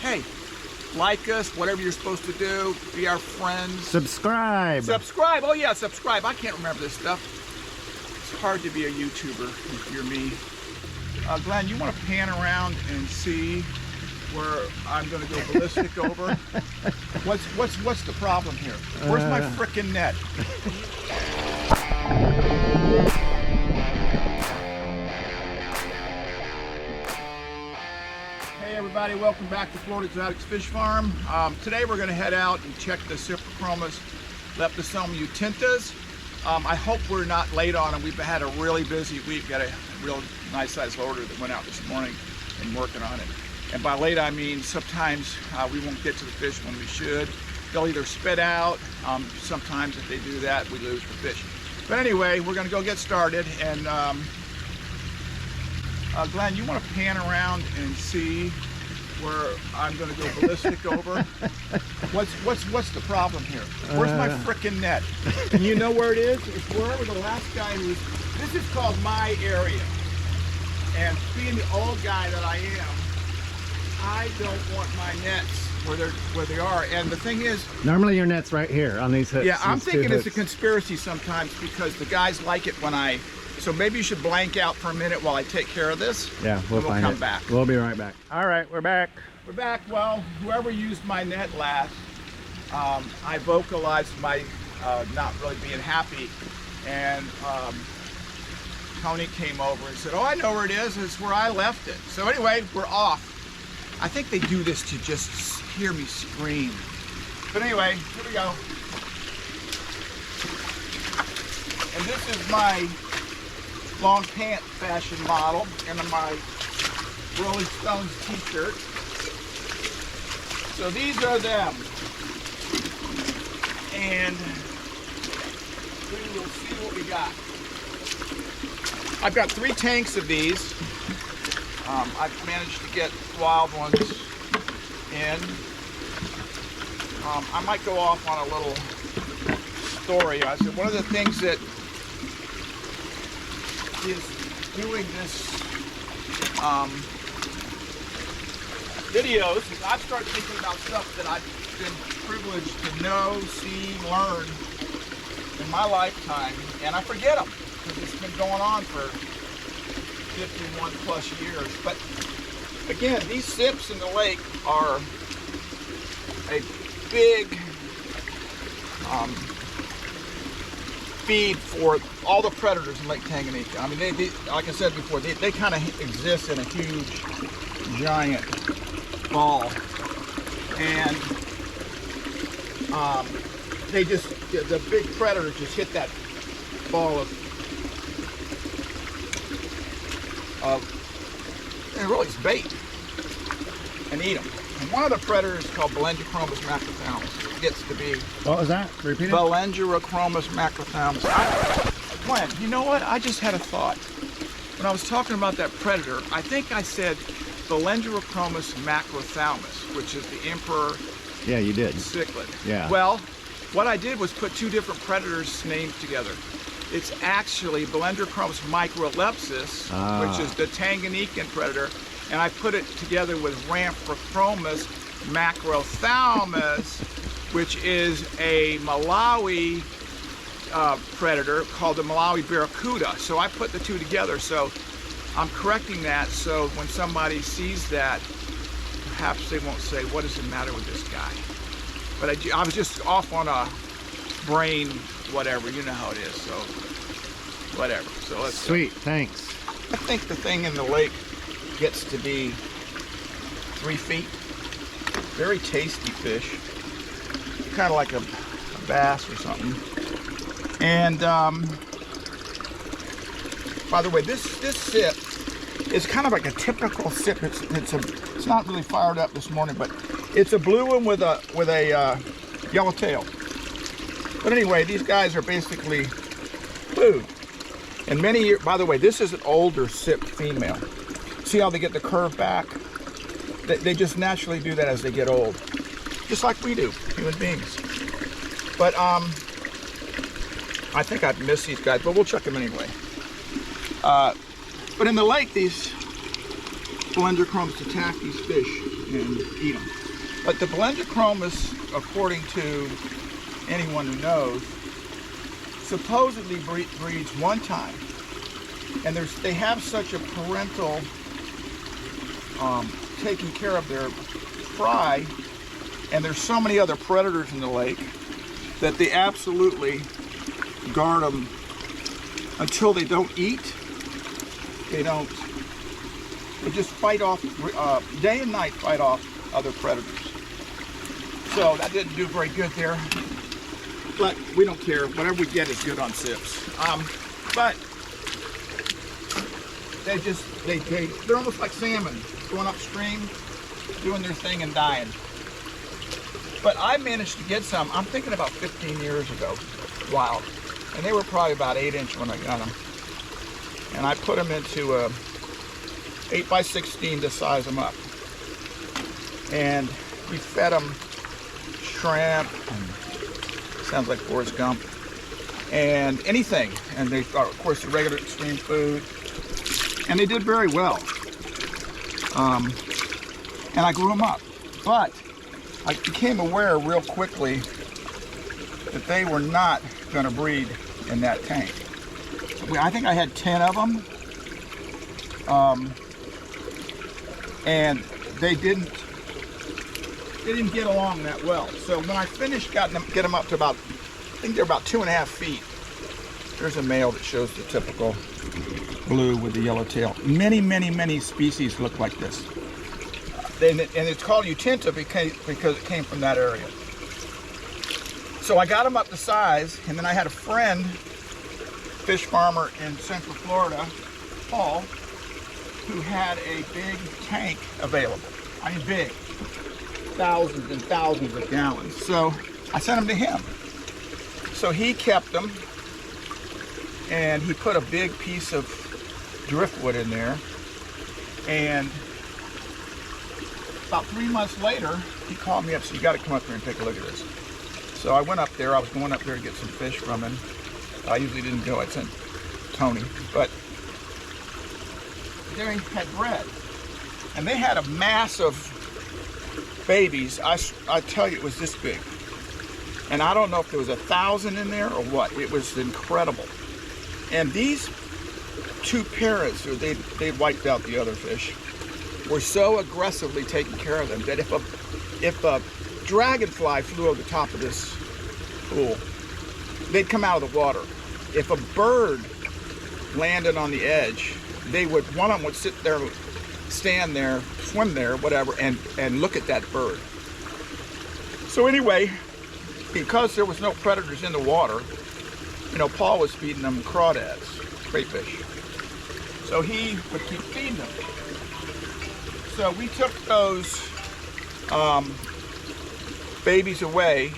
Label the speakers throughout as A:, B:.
A: Hey, like us, whatever you're supposed to do, be our friends.
B: Subscribe.
A: Subscribe, oh yeah, subscribe. I can't remember this stuff. It's hard to be a YouTuber if you're me. Glenn, you want to pan around and see where I'm going to go ballistic over? What's the problem here? Where's my frickin' net? Hey everybody, welcome back to Florida Exotics Fish Farm. Today we're going to head out and check the Cyprichromis leptosoma Utintas. I hope we're not late on them. We've had a really busy week. Got a real nice sized order that went out this morning and working on it. And by late I mean sometimes we won't get to the fish when we should. They'll either spit out, sometimes if they do that we lose the fish. But anyway, we're going to go get started, and Glenn, you want to pan around and see where I'm going to go ballistic over? What's the problem here? Where's my frickin' net? And you know where it is? It's wherever the last guy who's... This is called my area. And being the old guy that I am, I don't want my nets where they are. And the thing is... Normally your net's right here on these hooks. Yeah, I'm thinking it's a conspiracy sometimes because the guys like it when I... So maybe you should blank out for a minute while I take care of this. Yeah, we'll come back. We'll be right back. All right, we're back. We're back. Well, whoever used my net last, I vocalized my not really being happy, and Tony came over and said, "Oh, I know where it is. It's where I left it." So anyway, we're off. I think they do this to just hear me scream. But anyway, here we go. And this is my long pant fashion model and my Rolling Stones t-shirt. So these are them. And we will see what we got. I've got 3 tanks of these. I've managed to get wild ones in. I might go off on a little story. I said one of the things that is doing this videos is I've started thinking about stuff that I've been privileged to know, see, learn in my lifetime, and I forget them because it's been going on for 51 plus years. But again, these sips in the lake are a big feed for all the predators in Lake Tanganyika. I mean, they like I said before, they kind of exist in a huge, giant ball, and they just, the big predators just hit that ball of and really it's bait and eat them. And one of the predators is called Boulengerochromis macrothalmus. Gets to be... What was that? Repeat it. Boulengerochromis macrothalmus. Glenn, you know what? I just had a thought. When I was talking about that predator, I think I said Boulengerochromis macrothalmus, which is the Emperor... Yeah, you did. Cichlid. Yeah. Well, what I did was put 2 different predators' names together. It's actually Boulengerochromis microlepis, which is the Tanganyikan predator, and I put it together with Cyprichromis macrothalmus, which is a Malawi predator called the Malawi barracuda. So I put the 2 together. So I'm correcting that, so when somebody sees that, perhaps they won't say, "What is the matter with this guy?" But I was just off on a brain whatever, you know how it is, so whatever. So let's Sweet, thanks. I think the thing in the lake gets to be 3 feet. Very tasty fish. Kind of like a bass or something. And by the way, this sip is kind of like a typical sip. It's not really fired up this morning, but it's a blue one with a yellow tail. But anyway, these guys are basically food. And many years, by the way, this is an older sip female. See how they get the curve back? They just naturally do that as they get old. Just like we do, human beings. But I think I'd miss these guys, but we'll check them anyway. But in the lake, these Boulengerochromis attack these fish. and eat them. But the Boulengerochromis, according to anyone who knows, supposedly breeds one time. And they have such a parental taking care of their fry, and there's so many other predators in the lake that they absolutely guard them until they don't eat. They just fight off, day and night fight off other predators. So that didn't do very good there, but we don't care. Whatever we get is good on sips. But they're almost like salmon, going upstream, doing their thing and dying. But I managed to get some, I'm thinking about 15 years ago, wild. And they were probably about 8-inch when I got them. And I put them into a 8x16 to size them up. And we fed them shrimp, and sounds like Forrest Gump, and anything. And they are, of course, the regular extreme food. And they did very well. And I grew them up. But I became aware real quickly that they were not going to breed in that tank. I think I had 10 of them. And they didn't get along that well. So when I finished get them up to about, I think they're about 2.5 feet. There's a male that shows the typical blue with the yellow tail. Many species look like this. And it's called Utinta because it came from that area. So I got them up to size, and then I had a friend, fish farmer in Central Florida, Paul, who had a big tank available. I mean big, thousands and thousands of gallons. So I sent them to him. So he kept them, and he put a big piece of driftwood in there, and about 3 months later, he called me up and said, "You got to come up here and take a look at this." So I went up there. I was going up there to get some fish from him. I usually didn't go. I sent Tony. But they had bred. And they had a mass of babies. I tell you, it was this big. And I don't know if there was 1,000 in there or what. It was incredible. And these two parents, or they wiped out the other fish, were so aggressively taking care of them that if a dragonfly flew over the top of this pool, they'd come out of the water. If a bird landed on the edge, one of them would sit there, stand there, swim there, whatever, and look at that bird. So anyway, because there was no predators in the water, Paul was feeding them crawdads, crayfish. So he would keep feeding them. So we took those babies away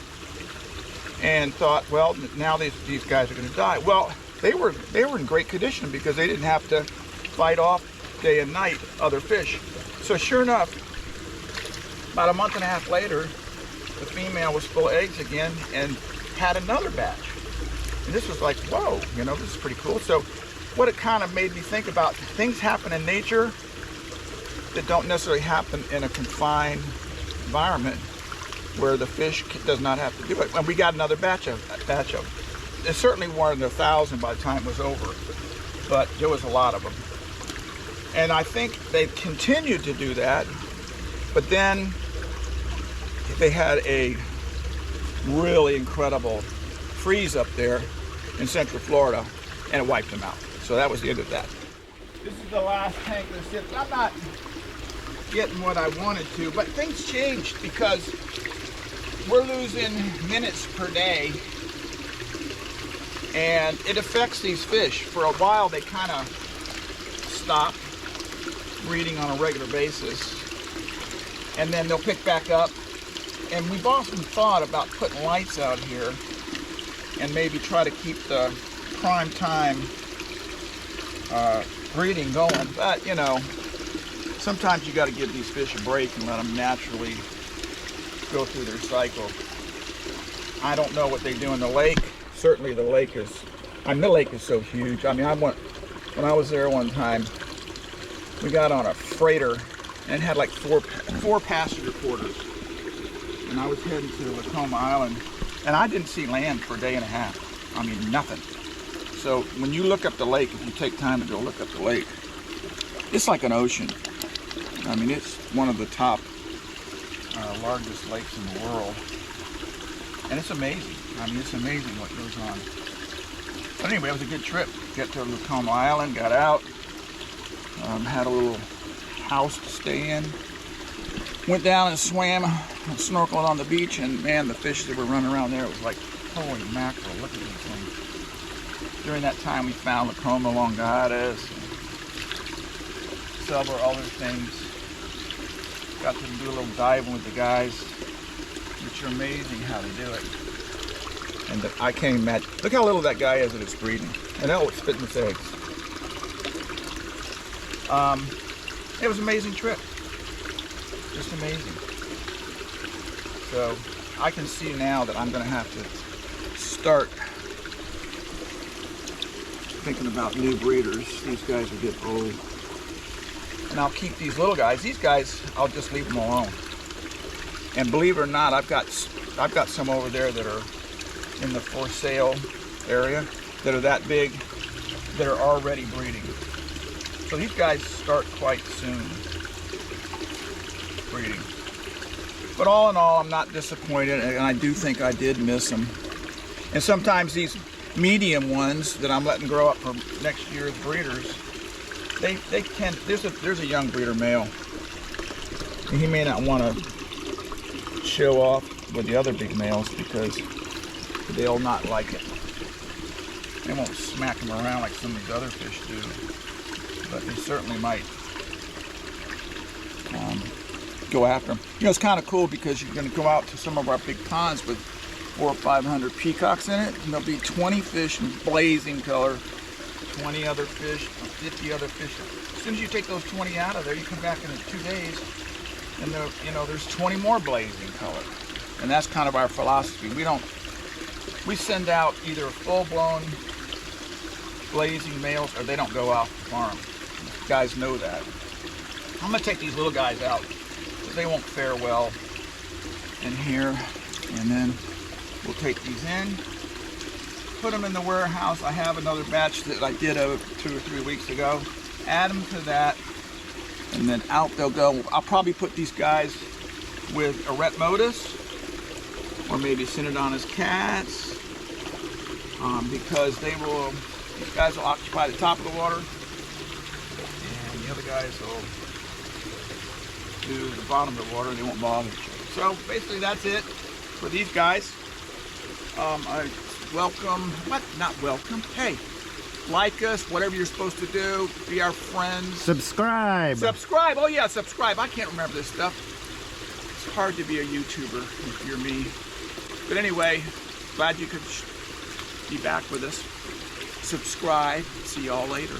A: and thought, well, now these guys are going to die. Well, they were in great condition because they didn't have to fight off day and night other fish. So sure enough, about a month and a half later, the female was full of eggs again and had another batch. And this was like, whoa, this is pretty cool. So what it kind of made me think about, things happen in nature that don't necessarily happen in a confined environment where the fish does not have to do it. And we got another batch of them. There certainly weren't 1,000 by the time it was over, but there was a lot of them. And I think they continued to do that, but then they had a really incredible freeze up there in Central Florida, and it wiped them out. So that was the end of that. This is the last tank of the sips. I'm not getting what I wanted to, but things changed because we're losing minutes per day, and it affects these fish. For a while, they kind of stop breeding on a regular basis, and then they'll pick back up. And we've often thought about putting lights out here and maybe try to keep the prime time breeding going. But, sometimes you got to give these fish a break and let them naturally go through their cycle. I don't know what they do in the lake. Certainly the lake is so huge. I mean, when I was there one time, we got on a freighter and it had like four passenger quarters. And I was heading to Lacoma Island, and I didn't see land for a day and a half. I mean, nothing. So when you look up the lake, if you take time to go look up the lake, it's like an ocean. I mean, it's one of the top largest lakes in the world. And it's amazing. I mean, it's amazing what goes on. But anyway, it was a good trip. Get to Lacoma Island, got out, had a little house to stay in. Went down and swam and snorkeled on the beach, and man, the fish that were running around there, it was like, holy mackerel, look at these things. During that time, we found Lacoma longatas, several other things. Got to do a little diving with the guys, which are amazing how they do it. And I can't imagine. Look how little that guy is that it's breeding. And that was spitting its eggs. It was an amazing trip. Just amazing. So I can see now that I'm going to have to start thinking about new breeders. These guys are getting old. And I'll keep these little guys. These guys, I'll just leave them alone. And believe it or not, I've got some over there that are in the for sale area that are that big, that are already breeding. So these guys start quite soon breeding. But all in all, I'm not disappointed, and I do think I did miss them. And sometimes these medium ones that I'm letting grow up for next year's breeders, they can. There's a young breeder male, and he may not want to show off with the other big males because they'll not like it. They won't smack him around like some of these other fish do, but they certainly might go after them. You know, it's kind of cool because you're going to go out to some of our big ponds with 400 or 500 peacocks in it, and there'll be 20 fish in blazing color, 20 other fish, 50 other fish. As soon as you take those 20 out of there, you come back in 2 days, and there's 20 more blazing color. And that's kind of our philosophy. We send out either full-blown blazing males, or they don't go out the farm. You guys know that. I'm gonna take these little guys out because they won't fare well in here, and then we'll take these in, put them in the warehouse. I have another batch that I did 2 or 3 weeks ago. Add them to that, and then out they'll go. I'll probably put these guys with eretmodus, or maybe Synodontis cats, because these guys will occupy the top of the water, and the other guys will do the bottom of the water. They won't bother each other. So basically that's it for these guys. I welcome, not welcome, hey, like us, whatever you're supposed to do, be our friends.
B: Subscribe.
A: Subscribe, oh yeah, subscribe. I can't remember this stuff. It's hard to be a YouTuber if you're me. But anyway, glad you could be back with us. Subscribe, see y'all later.